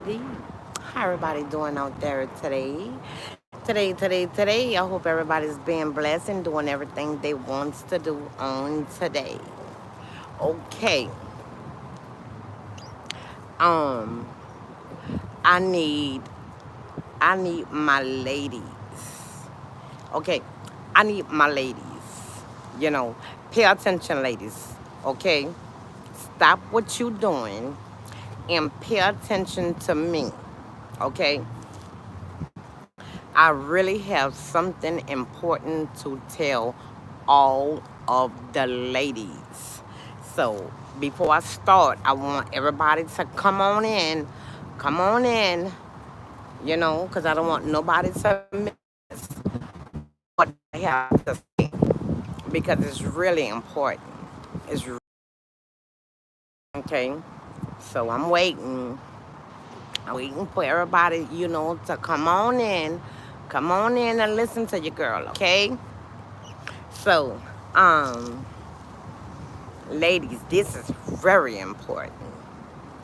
How everybody doing out there today? Today. I hope everybody's being blessed and doing everything they wants to do on today. Okay. Um, I need I need my ladies. Okay. I need my ladies. You know, pay attention, ladies. Okay. Stop what you doing and pay attention to me. Okay. I really have something important to tell all of the ladies. So before I start, I want everybody to come on in, because I don't want nobody to miss what I have to say because it's really important. Okay. So I'm waiting for everybody, to come on in and listen to your girl. Okay. So, ladies, this is very important.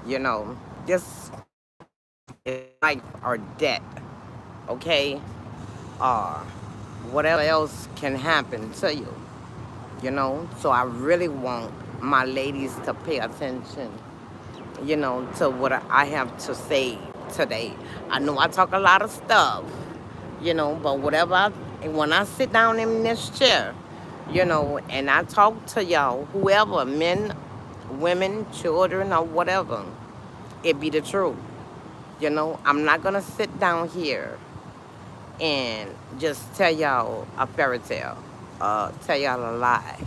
You know, this is life or death, okay? Or whatever else can happen to you. So I really want my ladies to pay attention, to what I have to say today. I know I talk a lot of stuff, but when I sit down in this chair, and I talk to y'all, whoever, men, women, children, or whatever, it be the truth. I'm not gonna sit down here and just tell y'all a fairy tale, tell y'all a lie,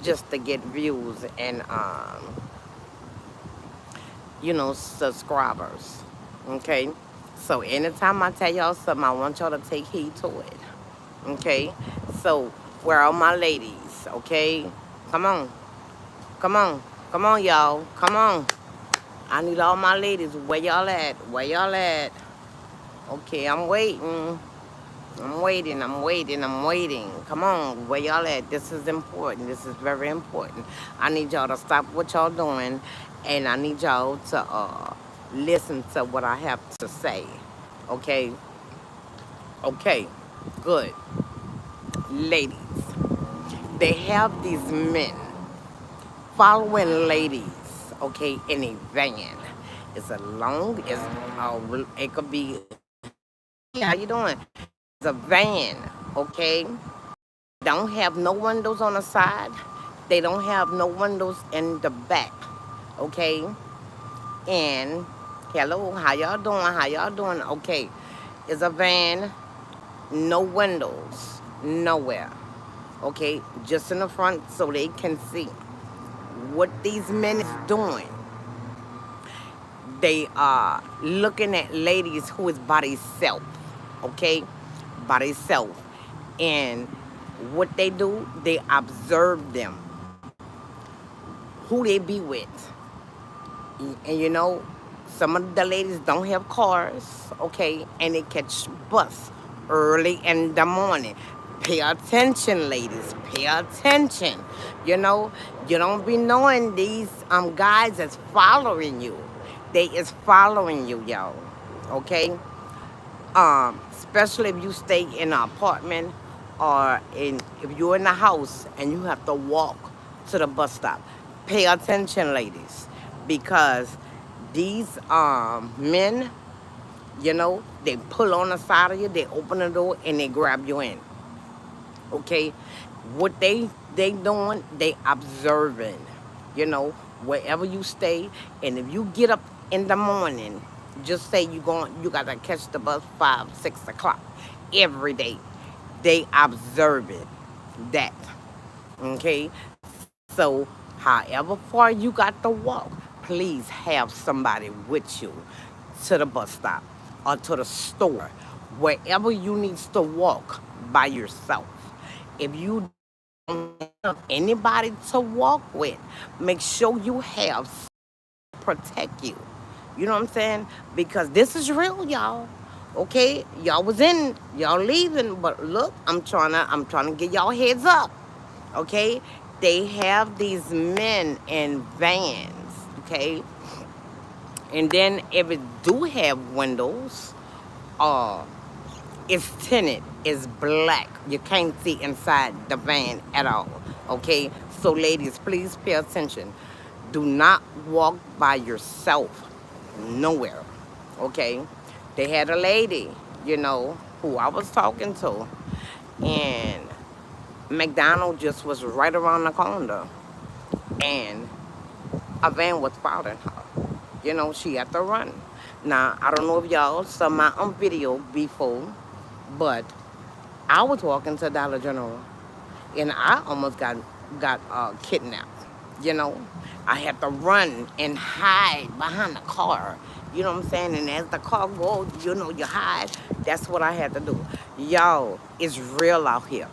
just to get views and subscribers. Okay, so anytime I tell y'all something, I want y'all to take heed to it. Okay, so where are my ladies? Okay, come on, come on, come on, y'all, come on. I need all my ladies. Where y'all at? Where y'all at? Okay, I'm waiting. I'm waiting. Come on, where y'all at? This is important. This is very important. I need y'all to stop what y'all doing, and I need y'all to listen to what I have to say. Okay? Okay, good. Ladies, they have these men following ladies, okay, in a van. It could be, hey, how you doing? It's a van, okay? Don't have no windows on the side. They don't have no windows in the back. Okay? And hello, how y'all doing? How y'all doing? Okay. It's a van, no windows, nowhere. Okay? Just in the front so they can see what these men is doing. They are looking at ladies who is by themselves. Okay? By themselves. And what they do, they observe them, who they be with. And some of the ladies don't have cars, okay, and they catch bus early in the morning. Pay attention, ladies. Pay attention. You don't be knowing these guys is following you. They is following you, y'all. Okay? Especially if you stay in an apartment or if you're in a house and you have to walk to the bus stop. Pay attention, ladies, because these men, they pull on the side of you, they open the door and they grab you in. Okay, what they doing? They observing. You know, wherever you stay, and if you get up in the morning, just say you gotta catch the bus 5, 6 o'clock every day. They observing that. Okay, so however far you got to walk, please have somebody with you to the bus stop or to the store, wherever you need to walk by yourself. If you don't have anybody to walk with, make sure you have protect you. You know what I'm saying? Because this is real, y'all. Okay, y'all leaving, but look, I'm trying to get y'all heads up. Okay, they have these men in vans. Okay, And then if it do have windows, uh, it's tinted, it's black. You can't see inside the van at all. Okay? So ladies, please pay attention. Do not walk by yourself nowhere. Okay? They had a lady, who I was talking to, and McDonald's just was right around the corner, and a van was following her. She had to run. Now, I don't know if y'all saw my video before, but I was walking to Dollar General, and I almost got kidnapped. You know, I had to run and hide behind the car. You know what I'm saying? And as the car goes, you hide. That's what I had to do. Y'all, it's real out here.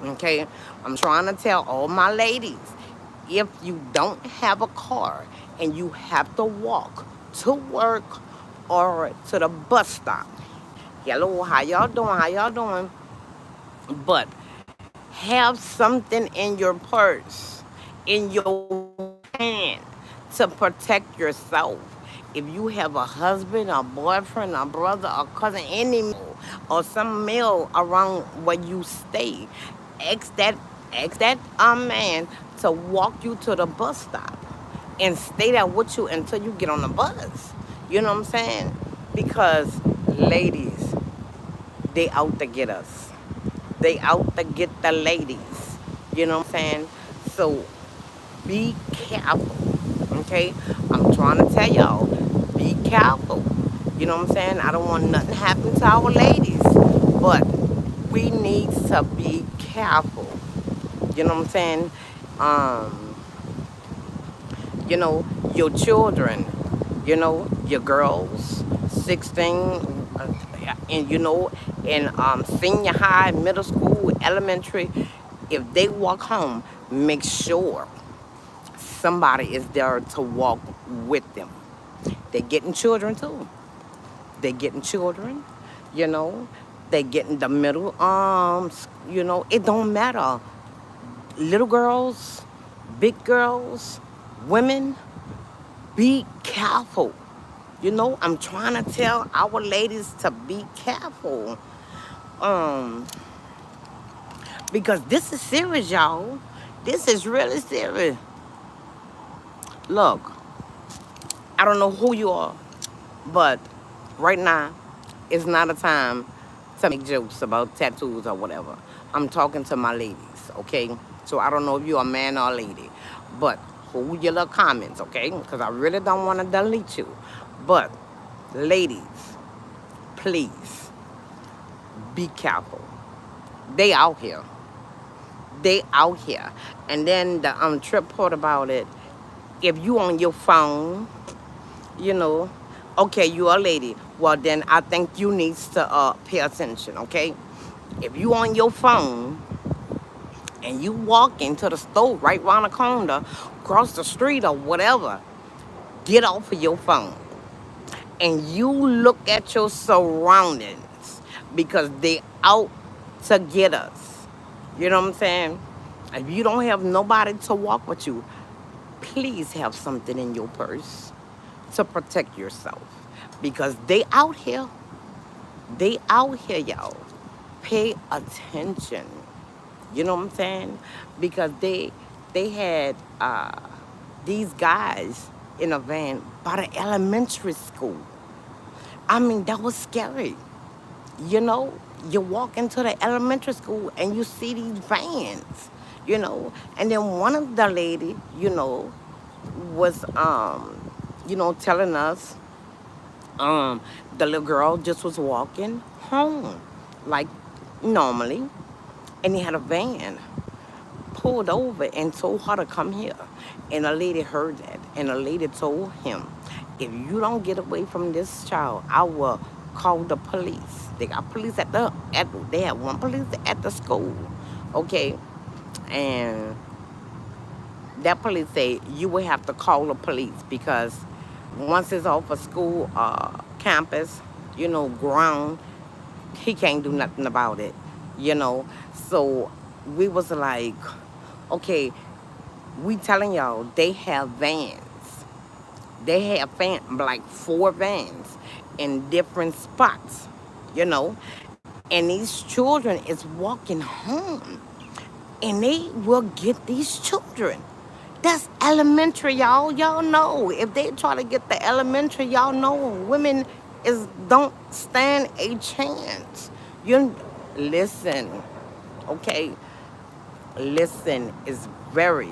Okay? I'm trying to tell all my ladies, if you don't have a car and you have to walk to work or to the bus stop, hello, how y'all doing? How y'all doing? But have something in your purse, in your hand, to protect yourself. If you have a husband, a boyfriend, a brother, a cousin, any male, or some male around where you stay, ask that man to walk you to the bus stop and stay there with you until you get on the bus. You know what I'm saying? Because ladies, they out to get us. They out to get the ladies. You know what I'm saying? So be careful. Okay? I'm trying to tell y'all, be careful. You know what I'm saying? I don't want nothing happen to our ladies. But we need to be careful. You know what I'm saying? Um, your children, your girls, 16, and in senior high, middle school, elementary, if they walk home, make sure somebody is there to walk with them. They're getting children too. They're getting children, you know. They're getting the middle arms, it don't matter. Little girls, big girls, women, be careful. I'm trying to tell our ladies to be careful. Um, because this is serious, y'all. This is really serious. Look, I don't know who you are, but right now, it's not a time to make jokes about tattoos or whatever. I'm talking to my ladies, okay? So I don't know if you're a man or a lady, but hold your little comments, okay? Because I really don't want to delete you. But ladies, please be careful. They out here. They out here. And then the trip part about it, if you on your phone, you know, okay, you a lady. Well, then I think you needs to pay attention, okay? If you on your phone and you walk into the store right round the corner, across the street or whatever, get off of your phone and you look at your surroundings because they out to get us. You know what I'm saying? If you don't have nobody to walk with you, please have something in your purse to protect yourself because they out here. They out here, y'all. Pay attention. You know what I'm saying? Because they had these guys in a van by the elementary school. I mean, that was scary. You know, you walk into the elementary school and you see these vans, and then one of the lady, was, telling us, the little girl just was walking home like normally, and he had a van pulled over and told her to come here. And a lady heard that, and a lady told him, if you don't get away from this child, I will call the police. They got police they have one police at the school, okay? And that police say you will have to call the police because once it's off a school campus, ground, he can't do nothing about it. So we was like, okay, we telling y'all they have vans They have like 4 vans in different spots, you know, and these children is walking home, and they will get these children. That's elementary, y'all. Y'all know if they try to get the elementary, y'all know women is don't stand a chance. You listen, okay? Listen is very,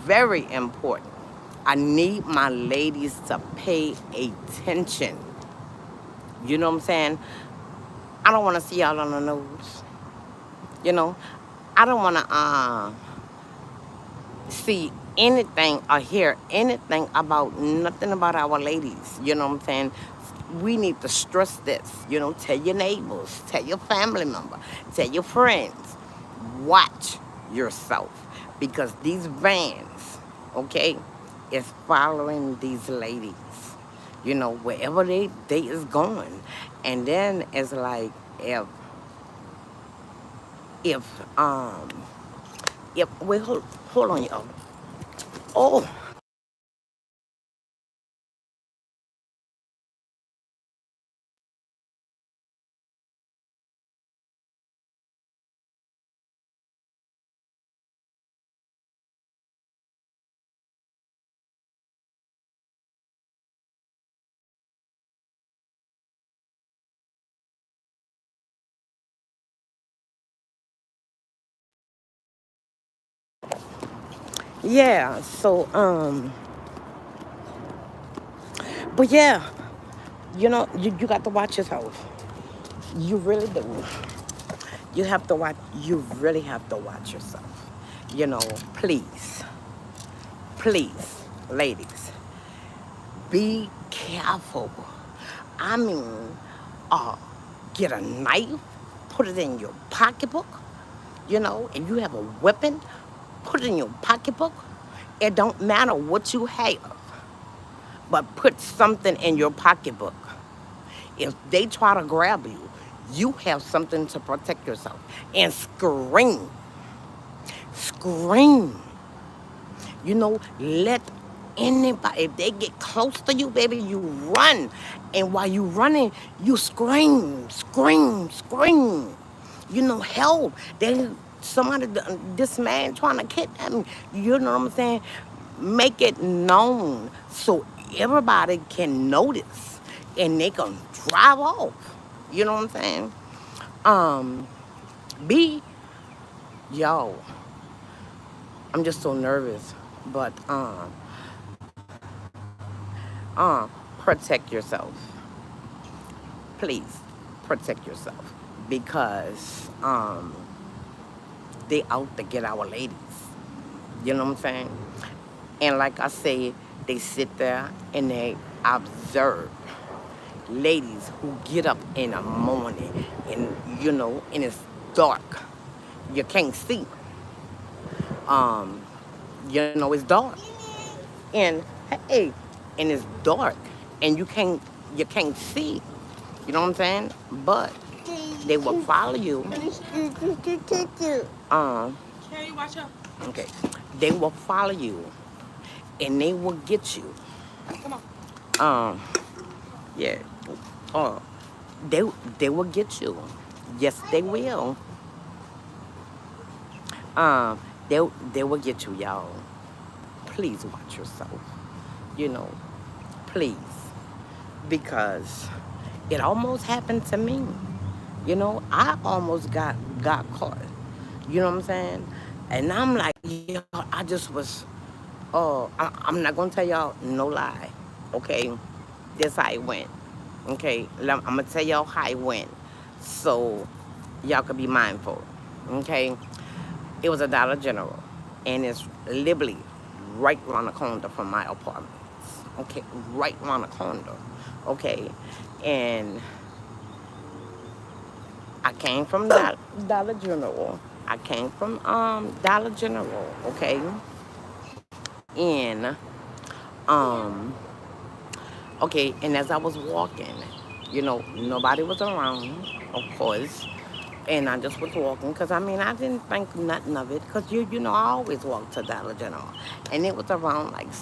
very important. I need my ladies to pay attention. You know what I'm saying? I don't want to see y'all on the nose. You know, I don't want to see anything or hear anything about nothing about our ladies. You know what I'm saying? We need to stress this. You know, tell your neighbors, tell your family member, tell your friends. Watch yourself because these vans, okay, is following these ladies. You know, wherever they is going, and then it's like if um if wait hold on y'all. Oh, yeah. So but yeah, you know, you got to watch yourself. You really do. You have to watch. You really have to watch yourself. You know, please, please, ladies, be careful. I mean, uh, get a knife, put it in your pocketbook. You know, if you have a weapon, put it in your pocketbook. It don't matter what you have, but put something in your pocketbook. If they try to grab you, you have something to protect yourself. And scream, scream. You know, let anybody, if they get close to you, baby, you run. And while you running, you scream, scream, scream. You know, help. They, somebody, this man trying to kidnap me. You know what I'm saying? Make it known so everybody can notice and they can drive off. You know what I'm saying? Um, be, yo, I'm just so nervous. But uh, protect yourself. Please protect yourself because they out to get our ladies. You know what I'm saying? And like I said, they sit there and they observe ladies who get up in the morning and you know, and it's dark. You can't see. Um, you know, it's dark. And hey, and it's dark and you can't see. You know what I'm saying? But they will follow you. Um, okay. They will follow you and they will get you. Um, yeah. Uh, they they will get you. Yes, they will. Um, they they will get you, y'all. Please watch yourself. You know, please, because it almost happened to me. You know, I almost got caught. You know what I'm saying? And I'm like, yo, I just was. Oh, I'm not gonna tell y'all no lie. Okay, this how it went. Okay, I'm gonna tell y'all how it went, so y'all could be mindful. Okay, it was a Dollar General, and it's literally right around the corner from my apartment. Okay, right around the corner. Okay, and I came from Dollar General. I came from Dollar General. Okay, and um okay, and as I was walking, you know, nobody was around, of course. And I just was walking because I mean I didn't think nothing of it because you know I always walk to Dollar General, and it was around like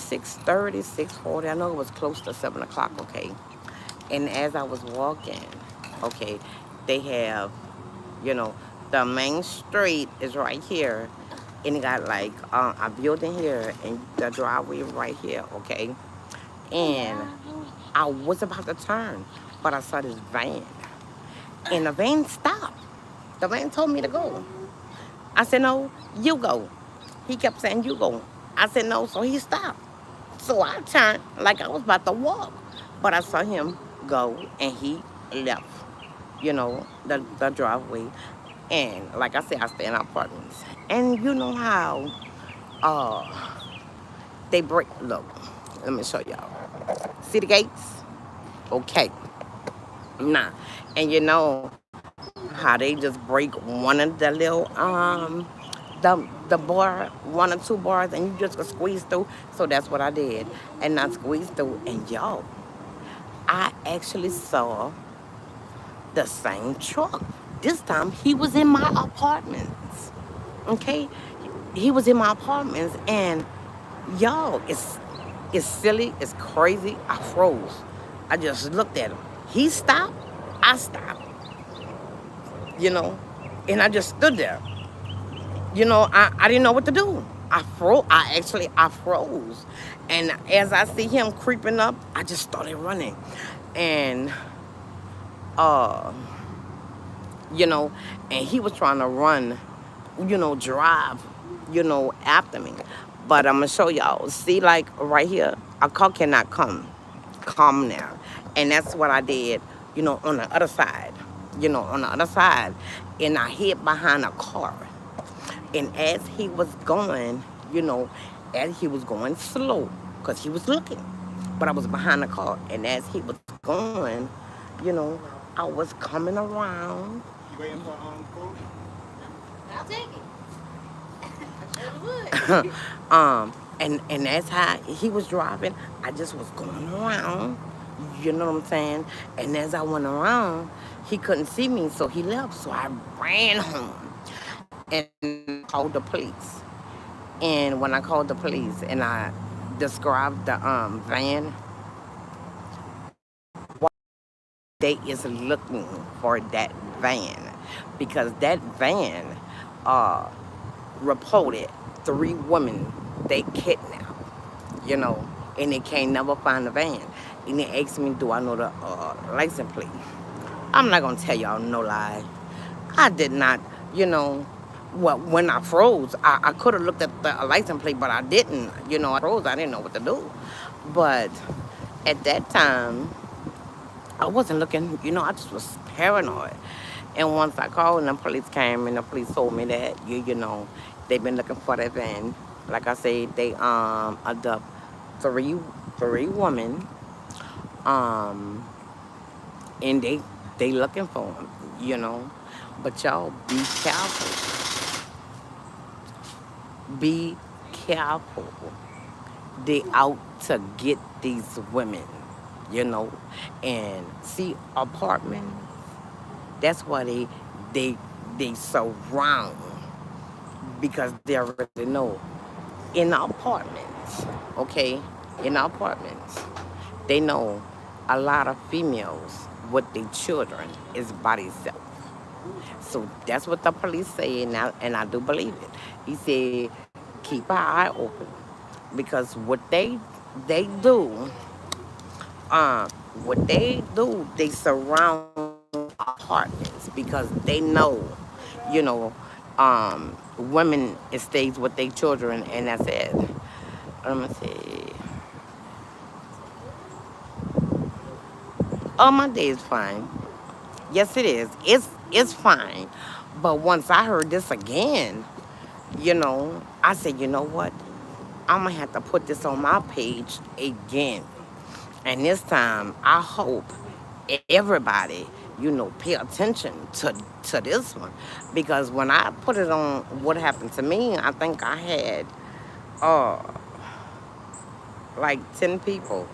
6:30, 6:40. I know it was close to 7 o'clock, okay? And as I was walking, okay, they have, you know, the main street is right here, and it got like a building here, and the driveway right here, okay? And I was about to turn, but I saw this van, and the van stopped. The van told me to go. I said, no, you go. He kept saying, you go. I said, no, so he stopped. So I turned like I was about to walk, but I saw him go, and he left, the driveway. And like I said, I stay in apartments. And you know how uh, they break, look, let me show y'all. See the gates? Okay. Nah. And you know how they just break one of the little the bar, one or two bars, and you just could squeeze through. So that's what I did. And I squeezed through, and yo, I actually saw the same truck. This time he was in my apartments. Okay? He was in my apartments, and yo, it's silly, it's crazy. I froze. I just looked at him. He stopped, I stopped, you know, and I just stood there. I didn't know what to do. I froze. And as I see him creeping up, I just started running. And uh, you know, and he was trying to run, drive, after me. But I'm gonna show y'all. See, like right here, a car cannot come now, and that's what I did. On the other side, and I hid behind a car. And as he was going, as he was going slow, because he was looking, but I was behind the car. And as he was going, you know, I was coming around. You waiting for food? I'll take it. I sure would. And as he was driving, I just was going around. You know what I'm saying? And as I went around, he couldn't see me, so he left. So I ran home and called the police. And when I called the police and I described the van, they is looking for that van because that van uh, reported 3 women they kidnapped, and they can't never find the van. And they asked me, do I know the license plate? I'm not gonna tell y'all no lie. I did not, well, when I froze, I could have looked at the license plate, but I didn't. I froze, I didn't know what to do. But at that time, I wasn't looking, I just was paranoid. And once I called and the police came and the police told me that, they've been looking for that van. Like I said, they adopt three women, um, and they looking for them. But y'all be careful. Be careful. They out to get these women, and see apartments. That's why they surround because they already know in the apartments, okay, in the apartments, they know a lot of females with their children is by themselves. So that's what the police say, and I do believe it. He said, keep an eye open because they do, uh, they surround apartments because they know, you know, women it stays with their children, and that's it. Let me see. Oh, my day is fine. Yes, it is. It's fine. But once I heard this again, I said, you know what? I'm gonna have to put this on my page again. And this time, I hope everybody, pay attention to this one, because when I put it on, what happened to me, I think I had uh like 10 people,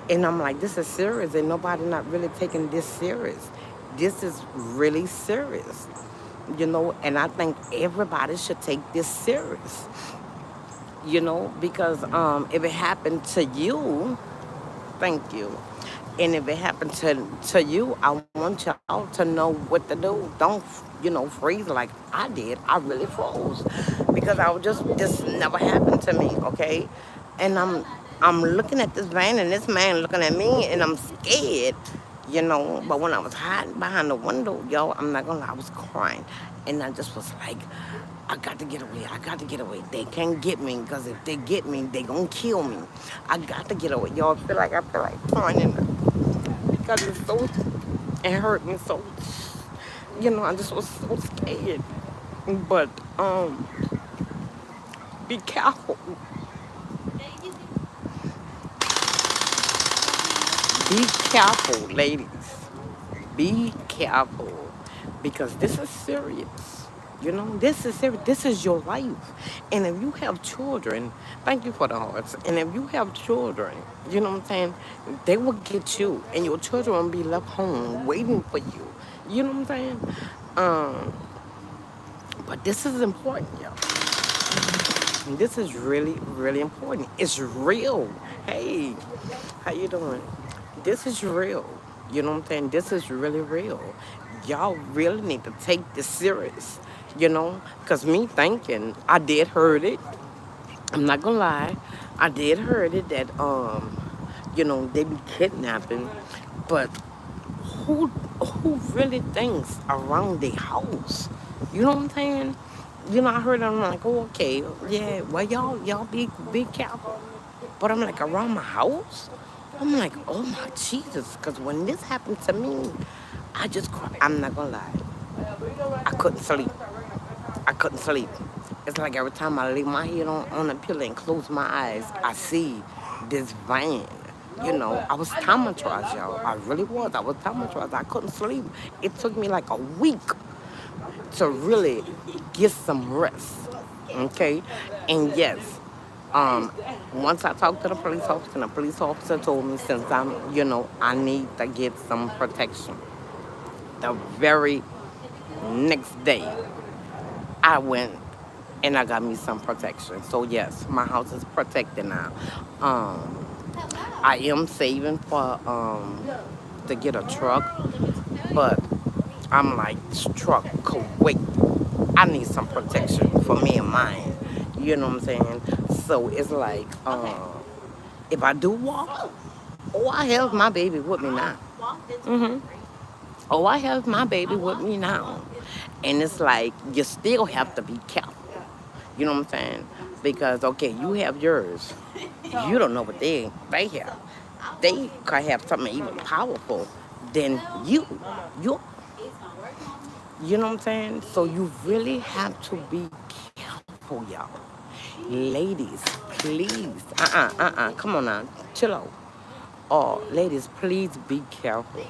and I'm like, this is serious, and nobody not really taking this serious. This is really serious, and I think everybody should take this serious. because if it happened to you, thank you. And if it happened to you, I want y'all to know what to do. Don't, freeze like I did. I really froze because I was just this never happened to me, okay? And I'm looking at this van and this man looking at me and I'm scared, But when I was hiding behind the window, yo, I'm not gonna lie, I was crying, and I just was like, I got to get away. I got to get away. They can't get me because if they get me, they gonna kill me. I got to get away. Y'all I feel like crying because it's so, it hurt me so, I just was so scared. But be careful. Be careful, ladies. Be careful because this is serious. This is serious. This is your life. And if you have children, thank you for the hearts. And if you have children, you know what I'm saying? They will get you, and your children will be left home waiting for you. You know what I'm saying? Um, but this is important, y'all. This is really, really important. It's real. Hey, how you doing? This is real. You know what I'm saying? This is really real. Y'all really need to take this serious. Cause me thinking I did heard it. I'm not gonna lie, I did heard it that they be kidnapping, but who really thinks around their house? You know what I'm saying? I heard I'm like, oh, okay, yeah, well, y'all be careful. But I'm like, around my house? I'm like, oh my Jesus, because when this happened to me, I just cried. I'm not gonna lie, I couldn't sleep. I couldn't sleep. It's like every time I lay my head on a pillow and close my eyes, I see this van. I was traumatized, y'all. I really was. I was traumatized. I couldn't sleep. It took me like a week to really get some rest. Okay? And yes, um, once I talked to the police officer, and the police officer told me since I need to get some protection. The very next day, I went and I got me some protection. So yes, my house is protected now. Um, I am saving for to get a truck, but I'm like, this truck could wait. I need some protection for me and mine. You know what I'm saying? So it's like, if I do walk, oh, I have my baby with me now. hmm Oh, I have my baby with me now. And it's like, you still have to be careful. You know what I'm saying? Because, okay, you have yours. You don't know what they have. They could have something even powerful than you. You you know what I'm saying? So you really have to be careful, y'all. Ladies, please. Come on now. Chill out. Oh, ladies, please be careful.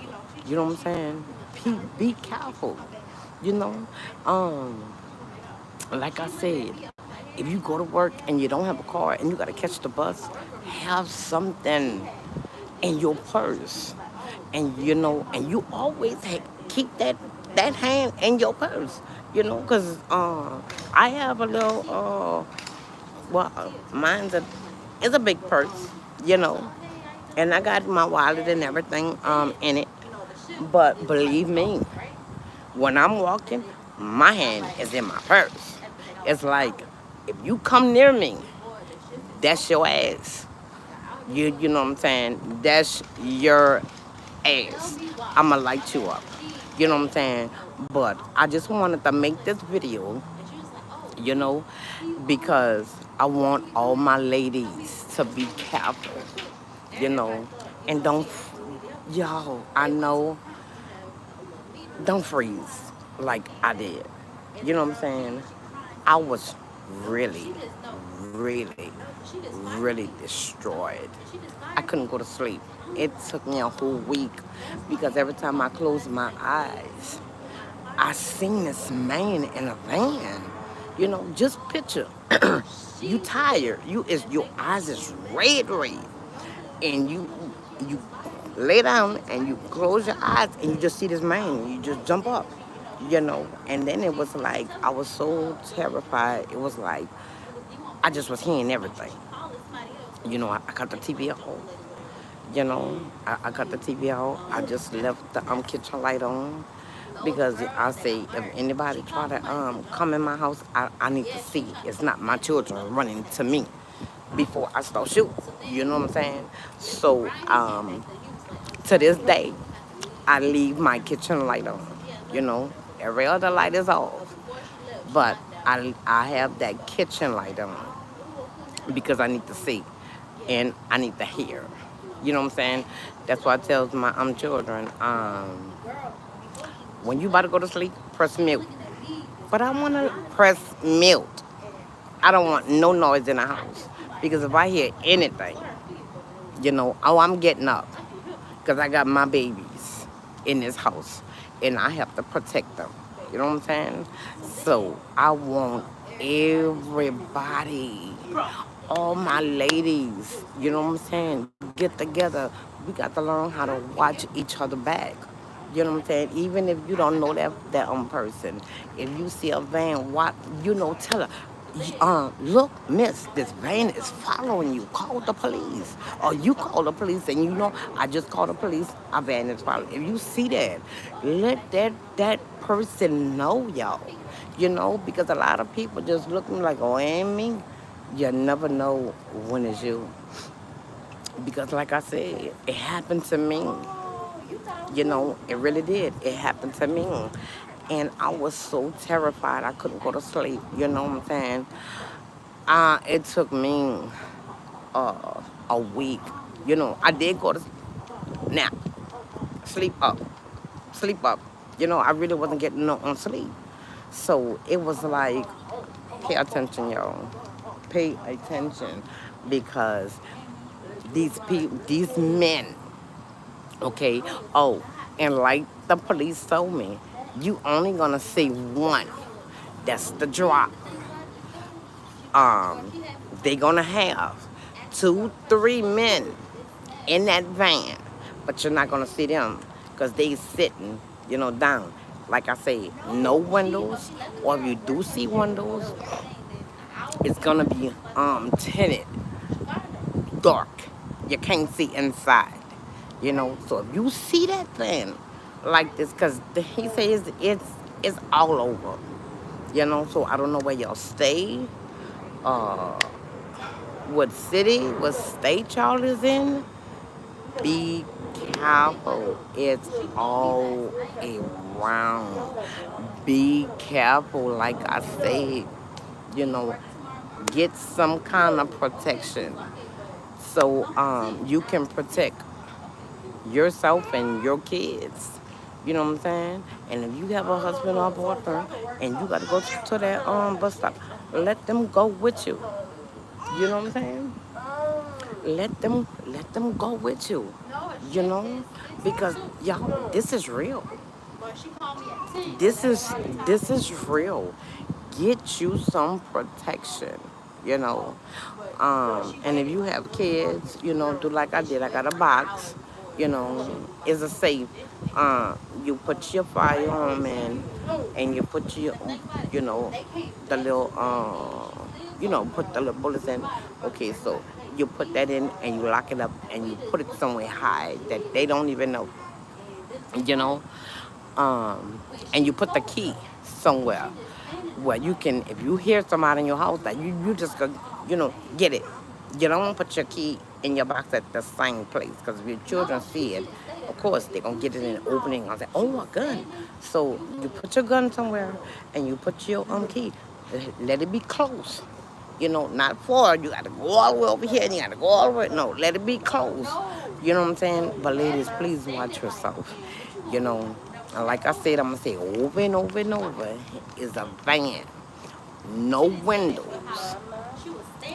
You know what I'm saying? Be careful. You know? Um, like I said, if you go to work and you don't have a car and you gotta catch the bus, have something in your purse, and and you always keep that hand in your purse, because I have a little mine's a big purse, you know, and I got my wallet and everything in it, but believe me, when I'm walking, my hand is in my purse. It's like if you come near me, that's your ass. You know what I'm saying? That's your ass. I'ma light you up. You know what I'm saying? But I just wanted to make this video, you know, because I want all my ladies to be careful, and don't, y'all, I know, don't freeze like I did. You know what I'm saying? I was really, really, really destroyed. I couldn't go to sleep. It took me a whole week because every time I closed my eyes, I seen this man in a van. Just picture. You tired. Your eyes is red, and you lay down and you close your eyes and you just see this man. You just jump up. And then it was like I was so terrified. It was like I just was hearing everything. I cut the TV off. I cut the TV off. I just left the kitchen light on because I say if anybody try to come in my house, I need to see it's not my children running to me before I start shooting. You know what I'm saying? So to this day, I leave my kitchen light on. You know, every other light is off, but I have that kitchen light on because I need to see and I need to hear. You know what I'm saying? That's why I tell my children, when you about to go to sleep, press mute. But I want to press mute. I don't want no noise in the house because if I hear anything, oh, I'm getting up because I got my babies in this house and I have to protect them. You know what I'm saying? So I want everybody, all my ladies, you know what I'm saying, get together. We got to learn how to watch each other back. You know what I'm saying? Even if you don't know that person, if you see a van, what tell her, look, miss, this van is following you. Call the police. Or you call the police and I just called the police, a van is following. If you see that, let that person know, y'all. Because a lot of people just looking like, oh, ain't me. You never know when it's you. Because like I said, it happened to me. It really did. It happened to me. And I was so terrified I couldn't go to sleep. You know what I'm saying? It took me a week. I did go to nap, sleep up, sleep up. I really wasn't getting no sleep. So it was like, pay attention, y'all. Pay attention because these people, these men, okay? Oh, and like the police told me, you only gonna see one. That's the drop. They gonna have 2, 3 men in that van, but you're not gonna see them because they sitting, down. Like I say, no windows, or if you do see windows, it's gonna be tinted, dark. You can't see inside. So if you see that thing like this, because he says it's all over. So I don't know where y'all stay, uh, what city, what state y'all is in. Be careful. It's all around. Be careful, like I said, you know, get some kind of protection so you can protect yourself and your kids. You know what I'm saying? And if you have a husband or boyfriend and you gotta go to that bus stop, let them go with you. You know what I'm saying? Let them go with you. You know? Because y'all, this is real. This is this is real. Get you some protection, you know. And if you have kids, do like I did. I got a box, it's a safe. You put your firearm in, and you put your, you know, the little, put the little bullets in. Okay, so you put that in, and you lock it up, and you put it somewhere high that they don't even know, you know. And you put the key somewhere where you can, if you hear somebody in your house, that you just go, get it. You don't put your key in your box at the same place because if your children see it, of course they're gonna get it in the opening and say, "Oh, a gun!" So you put your gun somewhere and you put your key. Let it be close. Not far. You got to go all the way over here and you got to go all the way. No, let it be close. You know what I'm saying? But ladies, please watch yourself. And like I said, I'm gonna say over and over and over, is a van, no windows,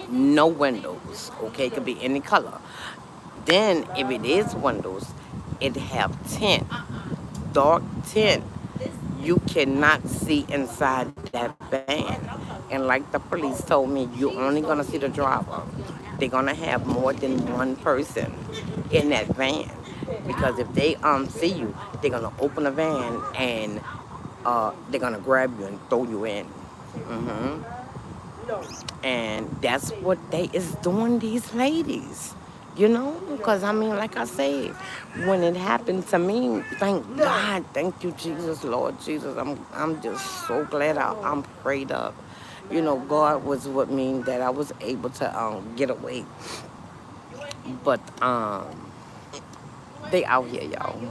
no windows. Okay, it could be any color. Then if it is windows, it have tint, dark tint. You cannot see inside that van. And like the police told me, you're only gonna see the driver. They're gonna have more than one person in that van. Because if they see you, they're gonna open the van and they're gonna grab you and throw you in. hmm And that's what they is doing, these ladies. You know, because I mean, like I said, when it happened to me, thank God, thank you, Jesus, Lord Jesus. I'm just so glad I'm prayed up. You know, God was with me that I was able to get away. But they out here, y'all.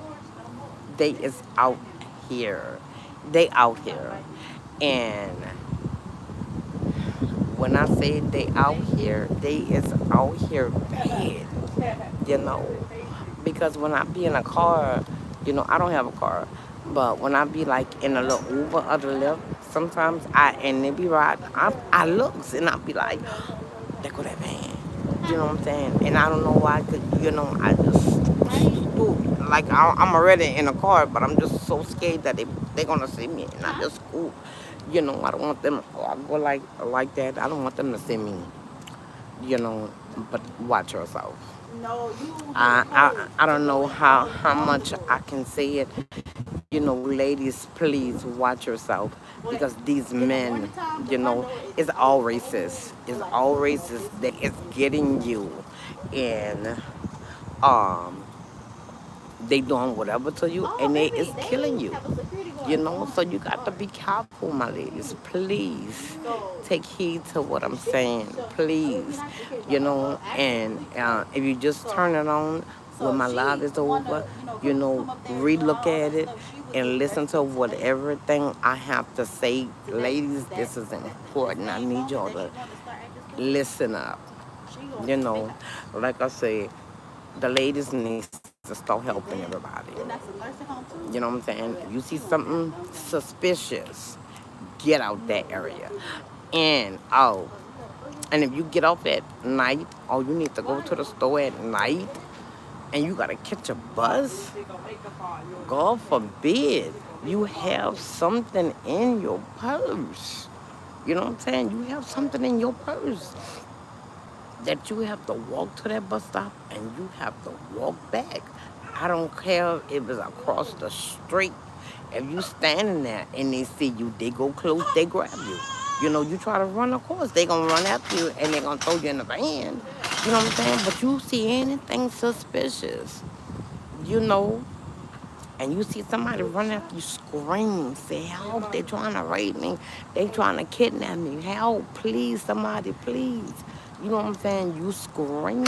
They is out here. They out here. And when I say they out here, they is out here bad, you know. Because when I be in a car, you know, I don't have a car, but when I be like in a little Uber or the Lyft, sometimes and they be riding, I looks and I be like, there go that van. You know what I'm saying? And I don't know why, cause you know, I just like I'm already in a car, but I'm just so scared that they gonna see me, and I just scoot. You know, I don't want them. I go like that. I don't want them to see me. You know, but watch yourself. I don't know how much I can say it. You know, ladies, please watch yourself because these men, you know, it's all racist. It's all racist that it's getting you, and um, they doing whatever to you, and they is killing you. You know, so you got to be careful, my ladies. Please take heed to what I'm saying. Please, you know, and if you just turn it on when my live is over, you know, relook at it and listen to what everything I have to say. Ladies, this is important. I need y'all to listen up. You know, like I said, the ladies needs to start helping everybody. You know what I'm saying? If you see something suspicious, get out that area. And and if you get off at night, or you need to go to the store at night, and you gotta catch a bus, God forbid you have something in your purse. You know what I'm saying? You have something in your purse that you have to walk to that bus stop and you have to walk back. I don't care if it's across the street. If you standing there and they see you, they go close, they grab you. You know, you try to run across, they gonna run after you and they gonna throw you in the van. You know what I'm saying? But you see anything suspicious, you know, and you see somebody run after you, scream, say, help, they trying to rape me, they trying to kidnap me, help, please, somebody, please. You know what I'm saying? You scream.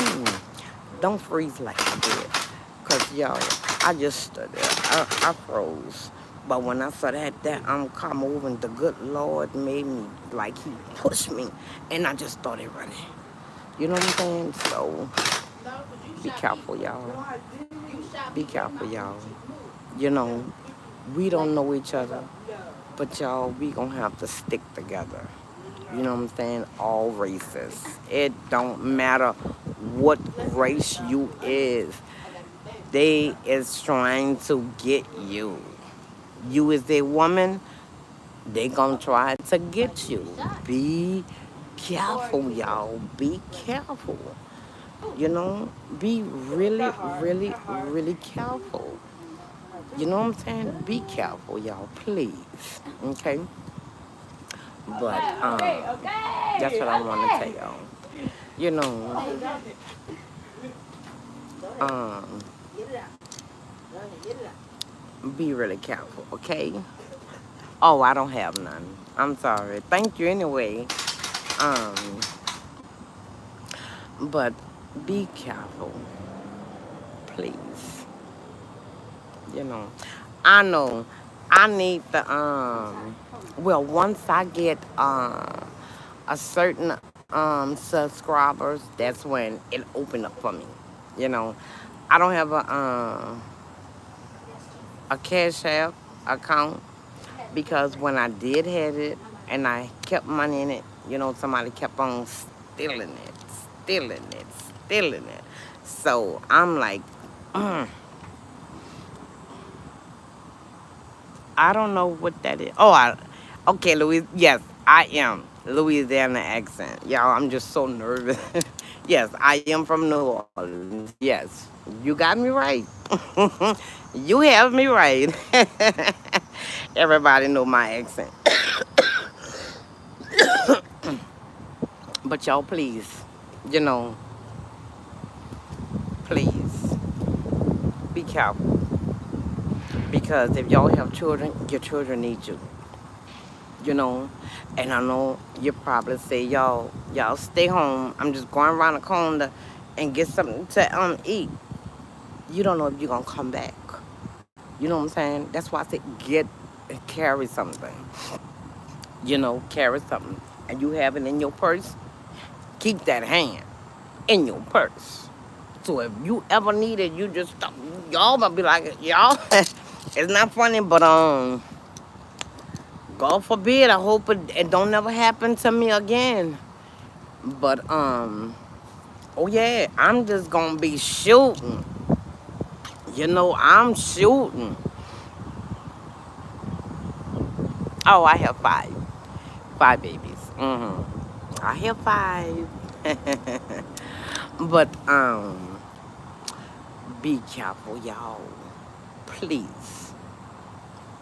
Don't freeze like I did. Because, y'all, I just stood there. I froze. But when I saw that car moving, the good Lord made me, like, he pushed me. And I just started running. You know what I'm saying? So, be careful, y'all. Be careful, y'all. You know, we don't know each other, but y'all, we gonna have to stick together. You know what I'm saying? All races. It don't matter what race you is. They is trying to get you. You is a woman, they gonna try to get you. Be careful, y'all. Be careful. You know, be really, really, really careful. You know what I'm saying? Be careful, y'all, please. Okay? But that's what I want to tell y'all. You know, um, be really careful, okay? Oh, I don't have none. I'm sorry. Thank you anyway. Um, but be careful, please. You know I need the well, once I get a certain subscribers, that's when it opened up for me. You know, I don't have a Cash App account because when I did have it and I kept money in it, you know, somebody kept on stealing it, stealing it, stealing it. So I'm like, I don't know what that is. Oh, okay, Louis. Yes, I am Louisiana accent. Y'all, I'm just so nervous. Yes, I am from New Orleans. Yes, you got me right. You have me right. Everybody know my accent. But y'all, please, you know, please be careful because if y'all have children, your children need you. You know, and I know you probably say, y'all stay home. I'm just going around the corner and get something to eat. You don't know if you're gonna come back. You know what I'm saying? That's why I said get and carry something. You know, carry something, and you have it in your purse. Keep that hand in your purse. So if you ever need it, you just stop. Y'all might be like, y'all. It's not funny, but God forbid. I hope it don't never happen to me again. But oh yeah, I'm just gonna be shooting. You know, I'm shooting. Oh, I have five babies. I have five. But be careful, y'all. Please,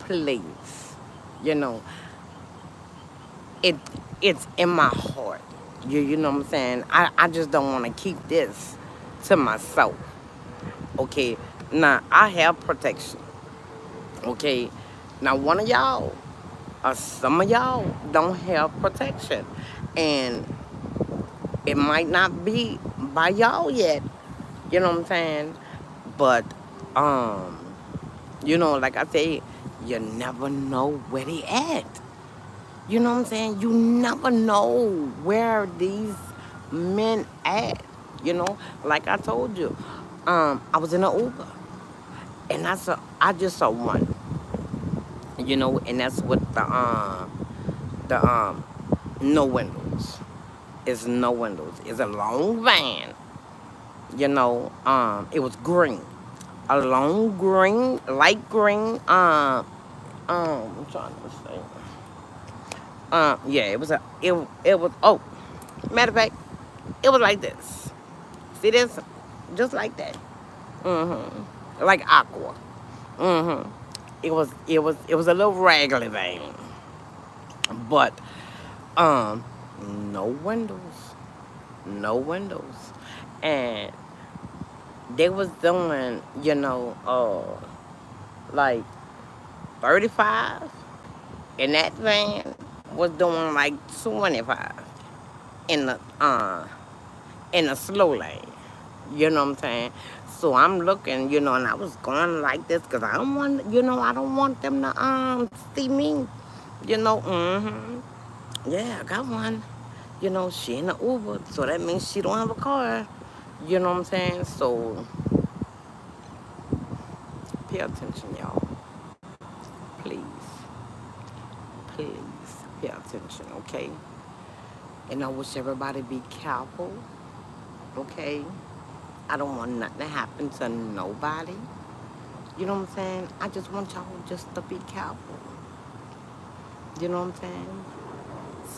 please. You know, it it's in my heart. You know what I'm saying? I just don't want to keep this to myself. Okay. Now I have protection. Okay. Now one of y'all, some of y'all don't have protection, and it might not be by y'all yet. You know what I'm saying? But um, you know, like I say, you never know where they at. You know what I'm saying? You never know where these men at. You know, like I told you, I was in an Uber, and I just saw one. You know, and that's with the no windows. It's no windows. It's a long van. You know, it was green, a long green, light green. I'm trying to say. Yeah, it was. Oh, matter of fact, it was like this. See this? Just like that. Like aqua. It was a little raggedy vein, but um, no windows, no windows, and they was doing, like 35, and that van was doing like 25 in the slow lane. You know what I'm saying? So I'm looking, and I was going like this because I don't want them to see me. Yeah, I got one. She in the Uber, so that means she don't have a car. You know what I'm saying? So pay attention, y'all. Please, please pay attention, okay? And I wish everybody be careful, okay? I don't want nothing to happen to nobody. You know what I'm saying? I just want y'all just to be careful. You know what I'm saying?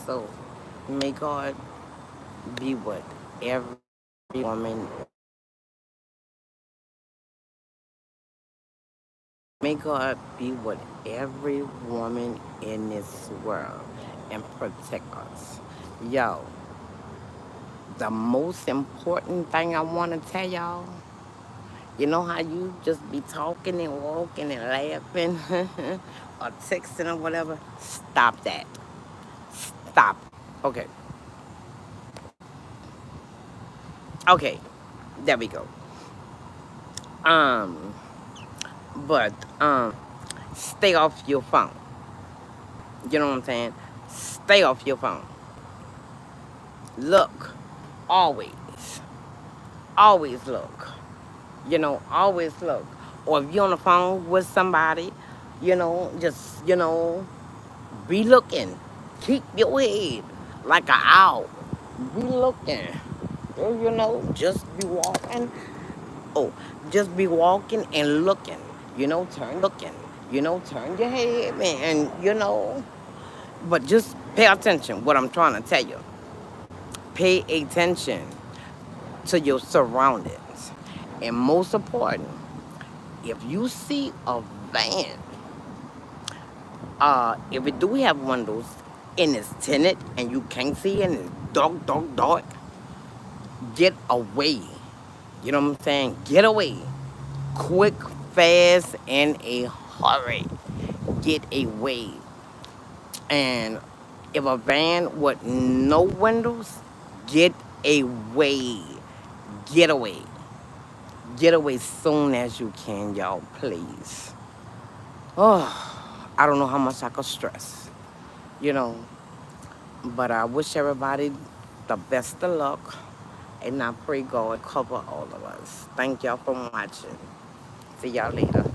So may God be with every woman. May God be with every woman in this world and protect us. Yo, the most important thing I want to tell y'all, you know how you just be talking and walking and laughing or texting or whatever? Stop that. Stop. Okay. Okay. There we go. Um, but stay off your phone. You know what I'm saying? Stay off your phone. Look. Always. Always look. Always look. Or if you're on the phone with somebody, just, be looking. Keep your head like an owl. Be looking. Just be walking. Oh, just be walking and looking. Turn your head, and. But just pay attention. What I'm trying to tell you. Pay attention to your surroundings. And most important, if you see a van, if it do have windows and it's tinted and you can't see and it's dark, dark, dark. Get away. You know what I'm saying? Get away. Quick, fast, in a hurry. Get away. And if a van with no windows, get away. Get away. Get away soon as you can, y'all, please. Oh, I don't know how much I could stress, you know. But I wish everybody the best of luck. And I pray God cover all of us. Thank y'all for watching. See y'all later.